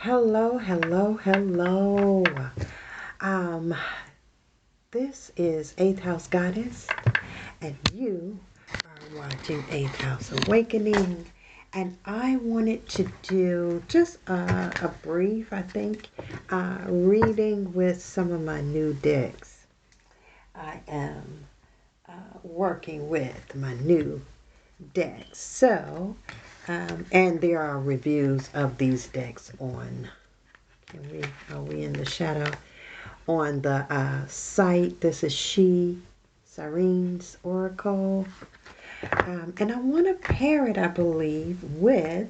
Hello, hello, hello. Um, this is Eighth House Goddess, and you are watching Eighth House Awakening. And I wanted to do just a brief, I think, reading with some of my new decks. I am working with my new decks. And there are reviews of these decks on. Are we in the shadow? On the site. This is Syrene's Oracle. And I want to pair it, I believe, with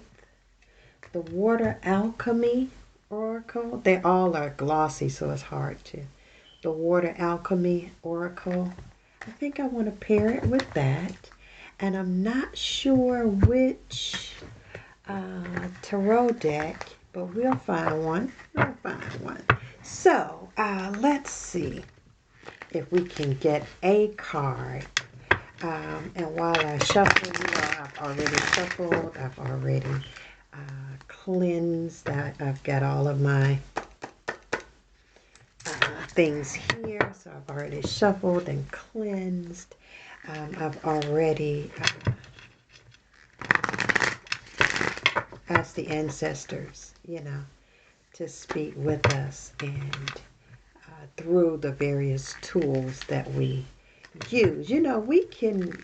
the Water Alchemy Oracle. They all are glossy, so it's hard to. The Water Alchemy Oracle. I think I want to pair it with that. And I'm not sure which tarot deck, but we'll find one. We'll find one. So let's see if we can get a card. And while I shuffle, I've already shuffled. I've already cleansed. I've got all of my things here. So I've already shuffled and cleansed. I've already asked the ancestors, to speak with us and through the various tools that we use. We can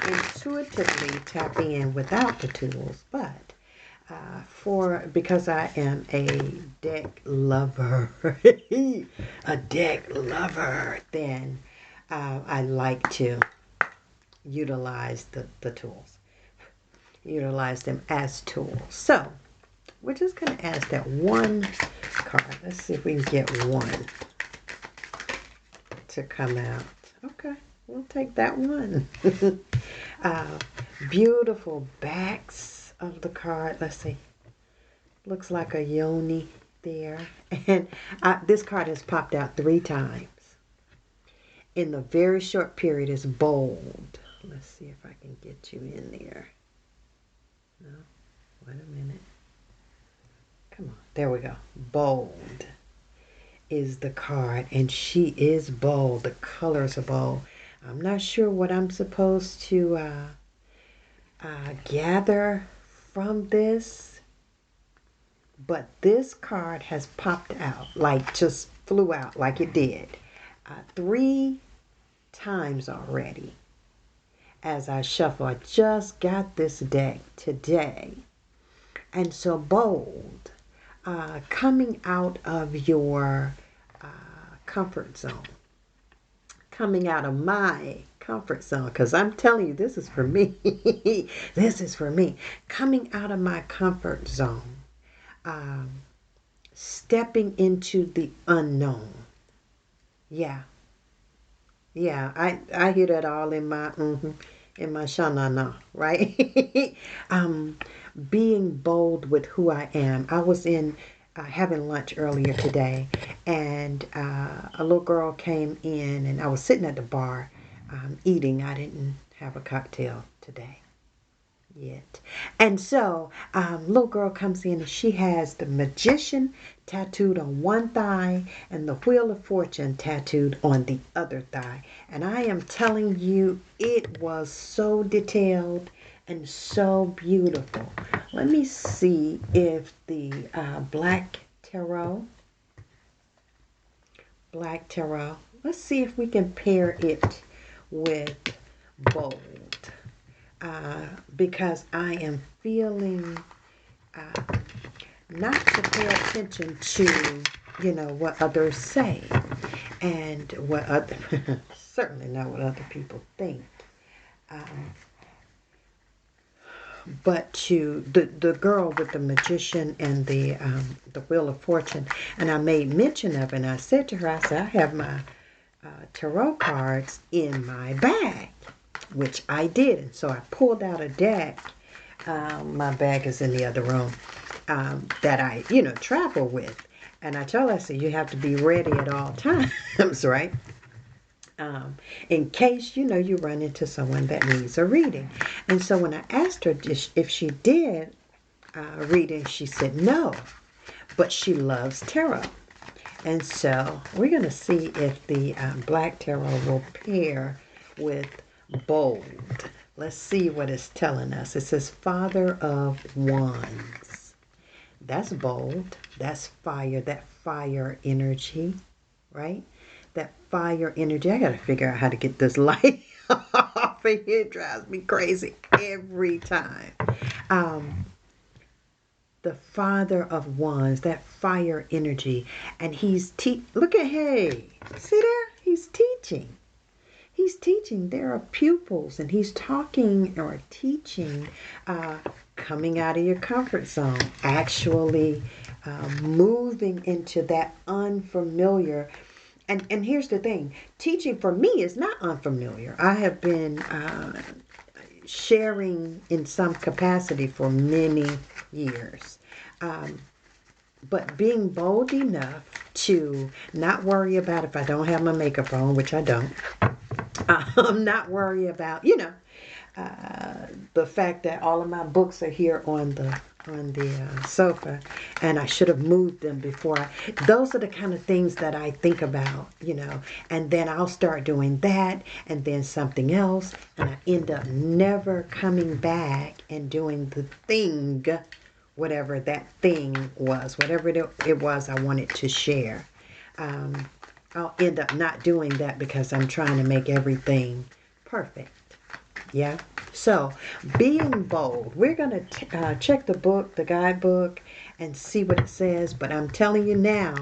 intuitively tap in without the tools, but because I am a deck lover, then I like to utilize the tools, utilize them as tools. So we're just going to ask that one card. Let's see if we can get one to come out. Okay, we'll take that one. Beautiful backs of the card. Let's see. Looks like a yoni there. And this card has popped out 3 times. In the very short period, it's bold. Let's see if I can get you in there. No, wait a minute. Come on, there we go. Bold is the card, and she is bold. The colors are bold. I'm not sure what I'm supposed to gather from this, but this card has popped out, like just flew out like it did 3 times already. As I shuffle, I just got this deck today, and so bold. Coming out of your comfort zone, coming out of my comfort zone, because I'm telling you, this is for me. This is for me. Coming out of my comfort zone, stepping into the unknown. Yeah, I hear that all in my shanana, right? Being bold with who I am. I was in having lunch earlier today, and a little girl came in, and I was sitting at the bar eating. I didn't have a cocktail today yet. And so little girl comes in, and she has the Magician tattooed on one thigh and the Wheel of Fortune tattooed on the other thigh. And I am telling you, it was so detailed and so beautiful. Let me see if the Black Tarot, let's see if we can pair it with Bold. Because I am feeling not to pay attention to, what others say, and what other, certainly not what other people think, but to the girl with the Magician and the Wheel of Fortune. And I made mention of it, and I said to her, I said, I have my tarot cards in my bag, which I did. And so I pulled out a deck. My bag is in the other room, that I, travel with. And I told her, I said, you have to be ready at all times, right? In case, you run into someone that needs a reading. And so when I asked her if she did reading, she said no. but she loves tarot. And so we're going to see if the black tarot will pair with bold. Let's see what it's telling us. It says Father of Wands. That's bold. That's fire. That fire energy, right? That fire energy. I got to figure out how to get this light off of here. It drives me crazy every time. The Father of Wands, that fire energy. And he's look at, hey, see there? He's teaching. He's teaching. There are pupils, and he's talking or teaching, coming out of your comfort zone, actually moving into that unfamiliar. And here's the thing, teaching for me is not unfamiliar. I have been sharing in some capacity for many years. But being bold enough to not worry about if I don't have my makeup on, which I don't. Not worry about, the fact that all of my books are here on the sofa, and I should have moved them before. Those are the kind of things that I think about, and then I'll start doing that, and then something else, and I end up never coming back and doing the thing, whatever that thing was, whatever it was I wanted to share. I'll end up not doing that because I'm trying to make everything perfect. Yeah. So, being bold. We're going to check the book, the guidebook, and see what it says. But I'm telling you now,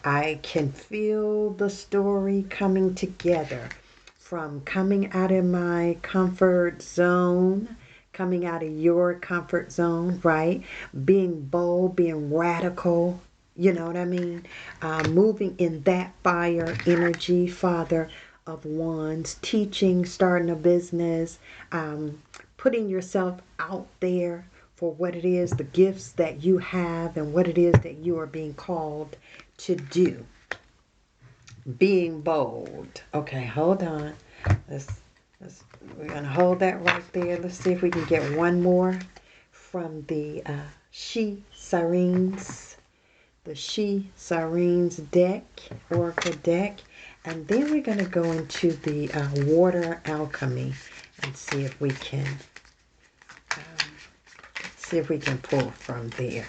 I can feel the story coming together. From coming out of my comfort zone, coming out of your comfort zone, right? Being bold, being radical. You know what I mean? Moving in that fire energy, Father of Wands, teaching, starting a business, putting yourself out there for what it is, the gifts that you have, and what it is that you are being called to do. Being bold. Okay, hold on. We're going to hold that right there. Let's see if we can get one more from the She Sirens. The She Sirens deck, Oracle deck. And then we're going to go into the Water Alchemy and see if we can pull from there.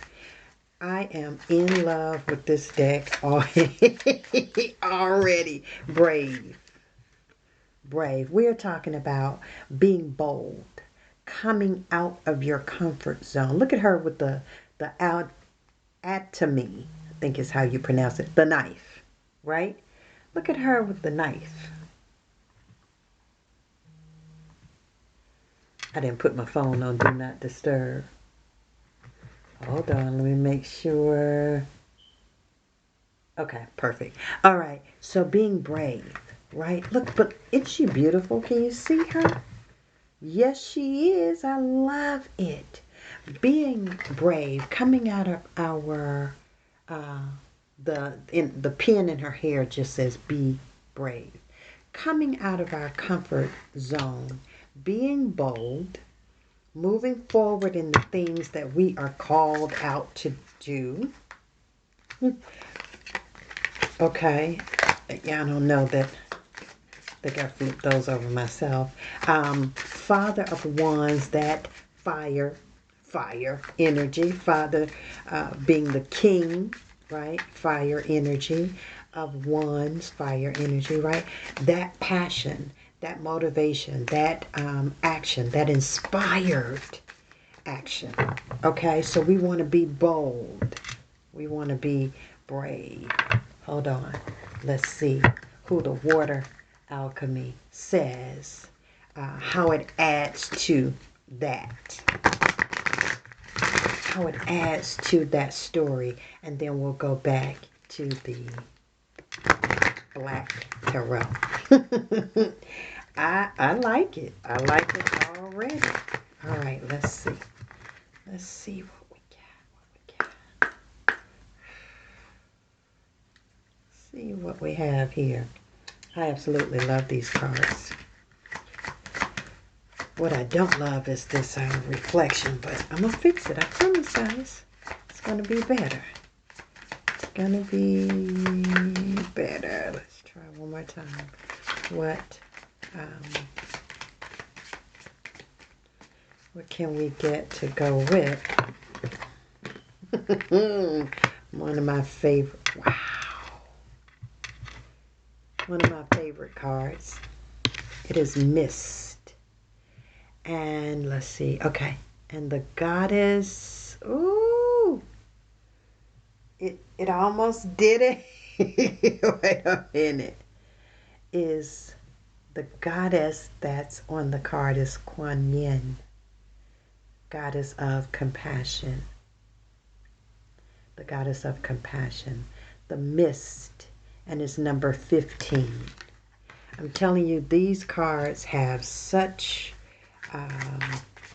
I am in love with this deck already. Brave. We're talking about being bold, coming out of your comfort zone. Look at her with the atomy, I think is how you pronounce it, the knife, right? Look at her with the knife. I didn't put my phone on Do Not Disturb. Hold on, let me make sure. Okay, perfect. All right, so being brave, right? Look, but isn't she beautiful? Can you see her? Yes, she is. I love it. Being brave, coming out of our the pin in her hair just says be brave. Coming out of our comfort zone, being bold, moving forward in the things that we are called out to do. Okay, yeah, I don't know that. I think I flipped those over myself. Father of Wands, that fire energy. Father being the king, right? Fire energy of Wands, fire energy, right? That passion, that motivation, that action, that inspired action. Okay, so we want to be bold. We want to be brave. Hold on. Let's see who the Water Alchemy says, how it adds to that. How it adds to that story. And then we'll go back to the Black Tarot. I like it. I like it already. All right, let's see. Let's see what we got. See what we have here. I absolutely love these cards. What I don't love is this reflection, but I'm going to fix it. I promise, guys. It's going to be better. gonna be better. Let's try one more time. What can we get to go with? One of my favorite, wow. One of my favorite cards. It is Mist. And let's see, okay. And the goddess, ooh. It almost did it. Wait a minute. Is the goddess that's on the card is Kuan Yin. Goddess of compassion. The goddess of compassion. The Mist. And it's number 15. I'm telling you, these cards have such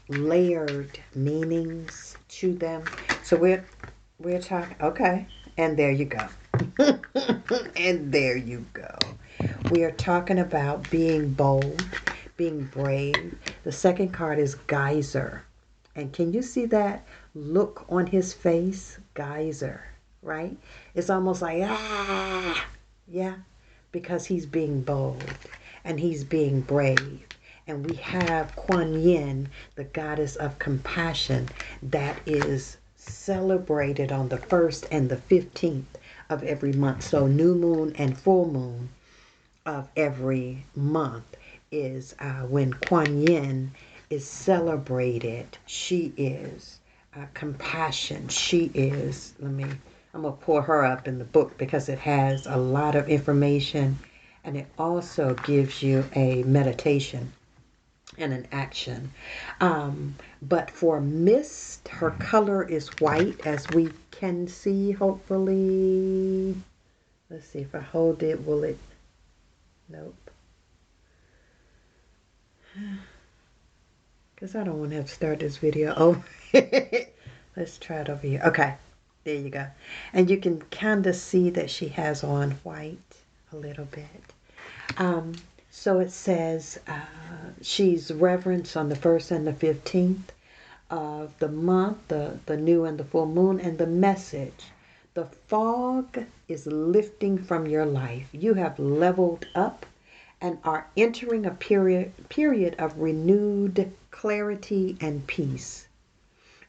layered meanings to them. So we're talking, okay, and there you go. And there you go. We are talking about being bold, being brave. The second card is Geyser. And can you see that look on his face? Geyser, right? It's almost like, ah, yeah, because he's being bold and he's being brave. And we have Kuan Yin, the goddess of compassion, that is celebrated on the 1st and the 15th of every month. So new moon and full moon of every month is when Kuan Yin is celebrated. She is compassion. She is, I'm going to pull her up in the book because it has a lot of information, and it also gives you a meditation and an action. But for Mist, her color is white, as we can see, hopefully. Let's see, if I hold it, will it? Nope. Because I don't want to have to start this video over. Let's try it over here. Okay, there you go. And you can kind of see that she has on white a little bit. So it says she's reverenced on the 1st and the 15th of the month, the new and the full moon, and the message. The fog is lifting from your life. You have leveled up and are entering a period of renewed clarity and peace.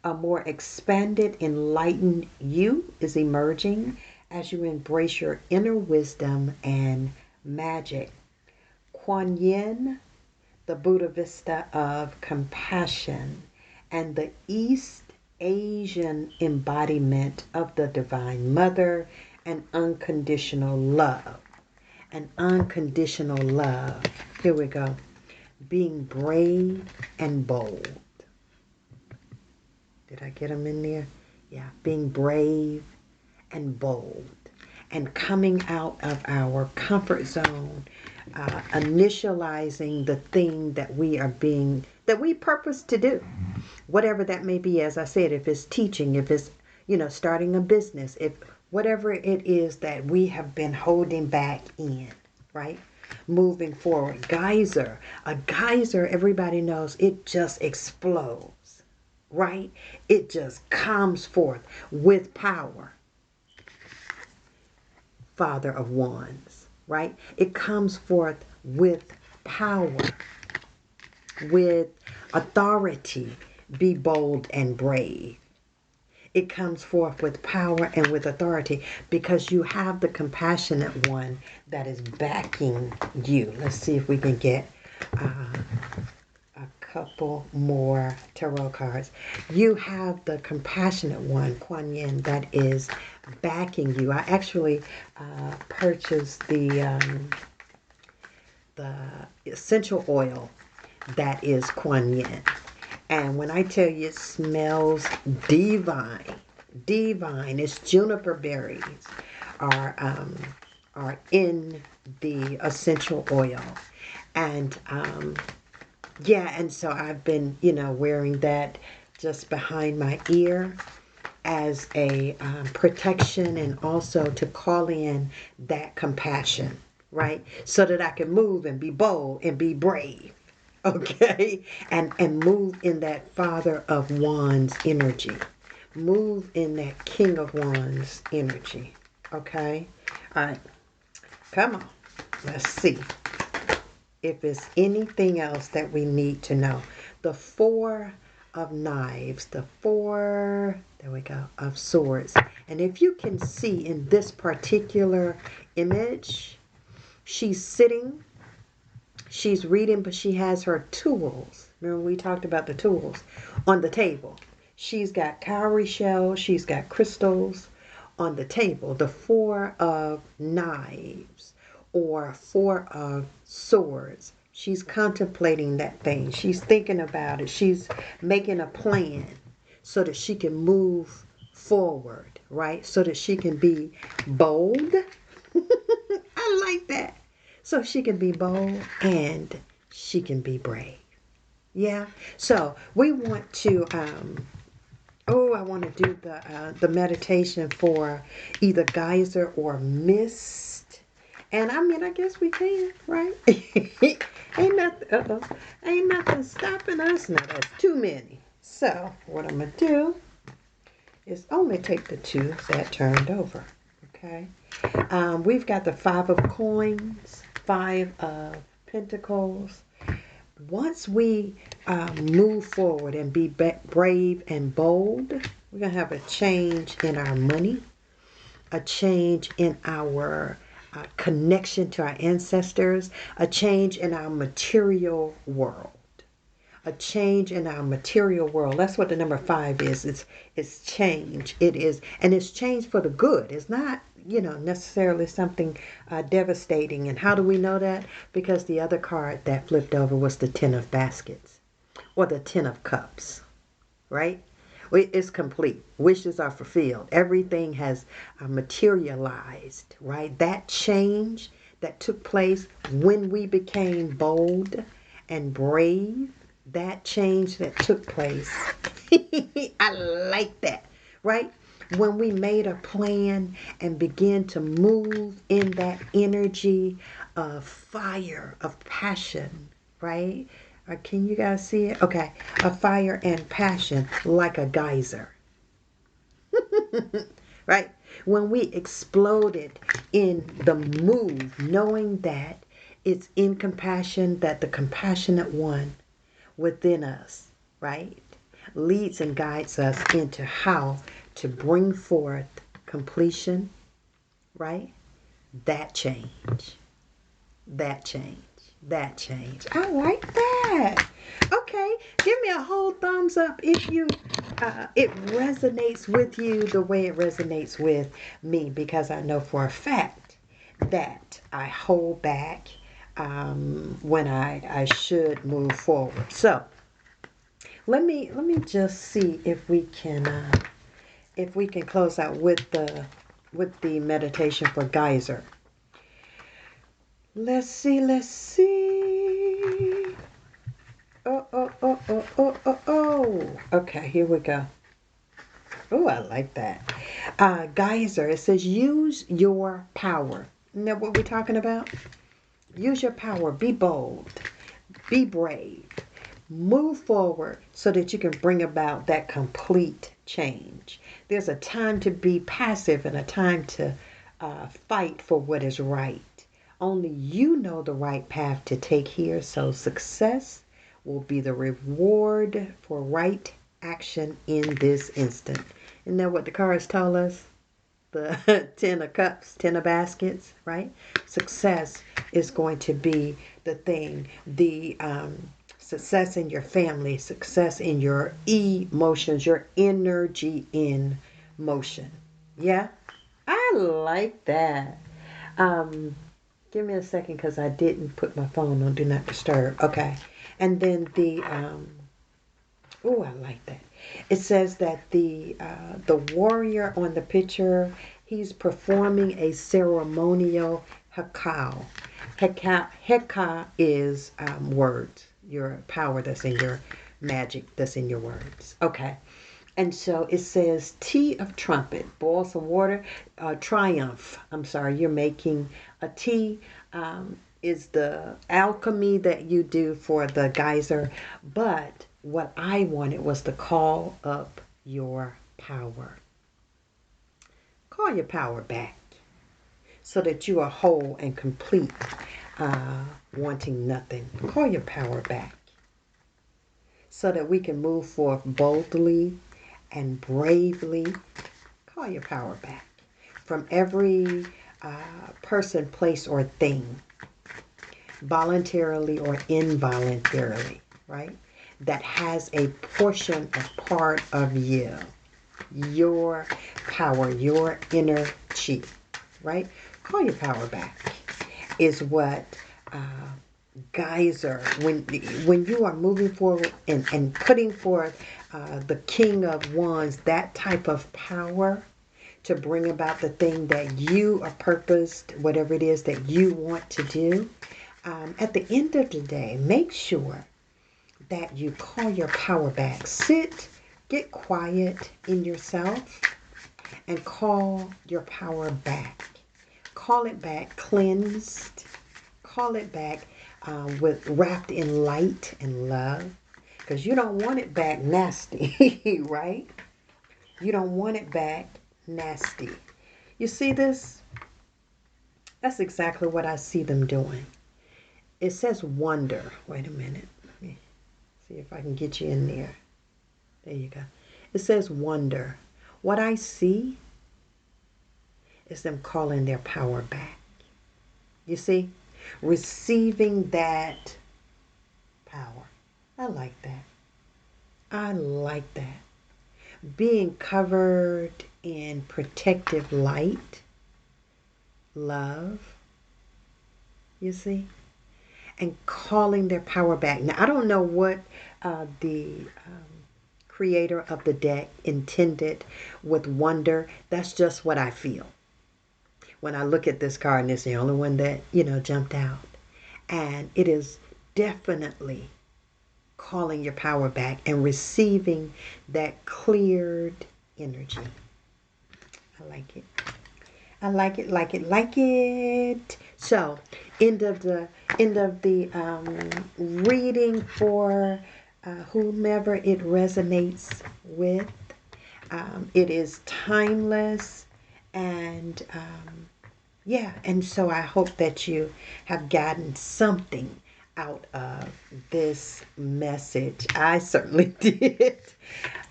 A more expanded, enlightened you is emerging as you embrace your inner wisdom and magic. Kuan Yin, the Buddha Vista of compassion, and the East Asian embodiment of the Divine Mother and unconditional love. And unconditional love. Here we go. Being brave and bold. Did I get them in there? Yeah. Being brave and bold. And coming out of our comfort zone. Initializing the thing that we purpose to do. Whatever that may be, as I said, if it's teaching, if it's, starting a business, if whatever it is that we have been holding back in, right? Moving forward. Geyser. A geyser, everybody knows, it just explodes, right? It just comes forth with power. Father of Wands, right? It comes forth with power, with authority. Be bold and brave. It comes forth with power and with authority because you have the compassionate one that is backing you. Let's see if we can get a couple more tarot cards. You have the compassionate one, Kuan Yin, that is backing you. I actually purchased the essential oil that is Kuan Yin. And when I tell you it smells divine, it's juniper berries are in the essential oil. And yeah, and so I've been, wearing that just behind my ear as a protection, and also to call in that compassion, right? So that I can move and be bold and be brave. Okay, and move in that Father of Wands energy. Move in that King of Wands energy. Okay. All right. Come on. Let's see if it's anything else that we need to know. The Four of Knives, the Four, there we go, of Swords. And if you can see in this particular image, she's sitting, she's reading, but she has her tools. Remember we talked about the tools on the table. She's got cowrie shells, she's got crystals on the table. The Four of Knives or Four of Swords. She's contemplating that thing. She's thinking about it. She's making a plan so that she can move forward, right? So that she can be bold. I like that. So she can be bold and she can be brave. Yeah. So we want to I want to do the meditation for either geyser or mist. And I mean, I guess we can, right? ain't nothing. Ain't nothing stopping us now. That's too many. So what I'm gonna do is only take the two that turned over. Okay. We've got the Five of Coins, Five of Pentacles. Once we move forward and be brave and bold, we're going to have a change in our money, a change in our connection to our ancestors, a change in our material world. A change in our material world. That's what the number 5 is. It's change. It is, and it's change for the good. It's not, necessarily something devastating. And how do we know that? Because the other card that flipped over was the Ten of Baskets or the Ten of Cups, right? It's complete. Wishes are fulfilled. Everything has materialized, right? That change that took place when we became bold and brave, that change that took place. I like that, right? When we made a plan and began to move in that energy of fire, of passion, right? Can you guys see it? Okay. A fire and passion like a geyser. Right? When we exploded in the move, knowing that it's in compassion, that the compassionate one within us, right, leads and guides us into how to bring forth completion, right? That change. That change. That change. I like that. Okay, give me a whole thumbs up if you it resonates with you the way it resonates with me, because I know for a fact that I hold back when I should move forward. So let me just see if we can close out with the meditation for geyser. Let's see, let's see. Oh. Okay, here we go. Oh, I like that. Geyser, it says use your power. Isn't that what we're talking about? Use your power. Be bold. Be brave. Move forward so that you can bring about that complete change. There's a time to be passive and a time to fight for what is right. Only you know the right path to take here, so success will be the reward for right action in this instant. Isn't that what the cards tell us? The Ten of Cups, Ten of Baskets, right? Success is going to be the thing. The success in your family, success in your emotions, your energy in motion. Yeah? I like that. Give me a second because I didn't put my phone on Do Not Disturb. Okay. And then I like that. It says that the warrior on the picture, he's performing a ceremonial hekau. Heka is words, your power that's in your magic, that's in your words. Okay. And so it says tea of trumpet, boil some water, triumph. I'm sorry, you're making a tea. Is the alchemy that you do for the geyser. But what I wanted was to call up your power. Call your power back. so that you are whole and complete, wanting nothing. Call your power back so that we can move forth boldly and bravely. Call your power back from every person, place, or thing, voluntarily or involuntarily, right? That has a portion, a part of you, your power, your inner chi, right? Call your power back is what geyser, when you are moving forward and putting forth the King of Wands, that type of power to bring about the thing that you are purposed, whatever it is that you want to do. At the end of the day, make sure that you call your power back. Sit, get quiet in yourself, and call your power back. Call it back cleansed. Call it back with wrapped in light and love. Because you don't want it back nasty, right? You don't want it back nasty. You see this? That's exactly what I see them doing. It says wonder. Wait a minute. Let me see if I can get you in there. There you go. It says wonder. What I see is them calling their power back. You see? Receiving that power. I like that. I like that. Being covered in protective light, love, you see? And calling their power back. Now, I don't know what the creator of the deck intended with wonder. That's just what I feel when I look at this card, and it's the only one that, jumped out. And it is definitely calling your power back and receiving that cleared energy. I like it. I like it, like it, like it. So, end of the reading for whomever it resonates with. It is timeless, and yeah, and so I hope that you have gotten something out of this message. I certainly did.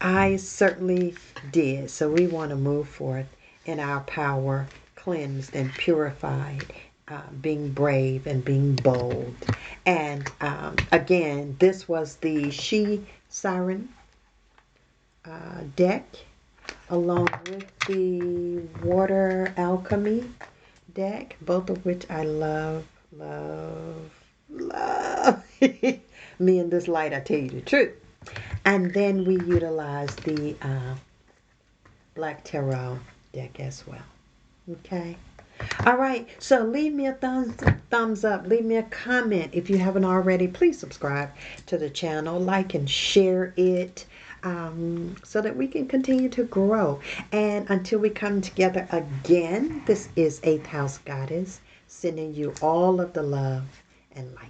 I certainly did. So we want to move forth in our power, cleansed and purified, being brave and being bold. And again, this was the She Siren deck, along with the Water Alchemy deck, both of which I love, love, love. Me and this light, I tell you the truth. And then we utilize the Black Tarot deck as well. Okay. All right. So leave me a thumbs up. Leave me a comment if you haven't already. Please subscribe to the channel, like and share it. So that we can continue to grow. And until we come together again, this is 8th House Goddess, sending you all of the love and light.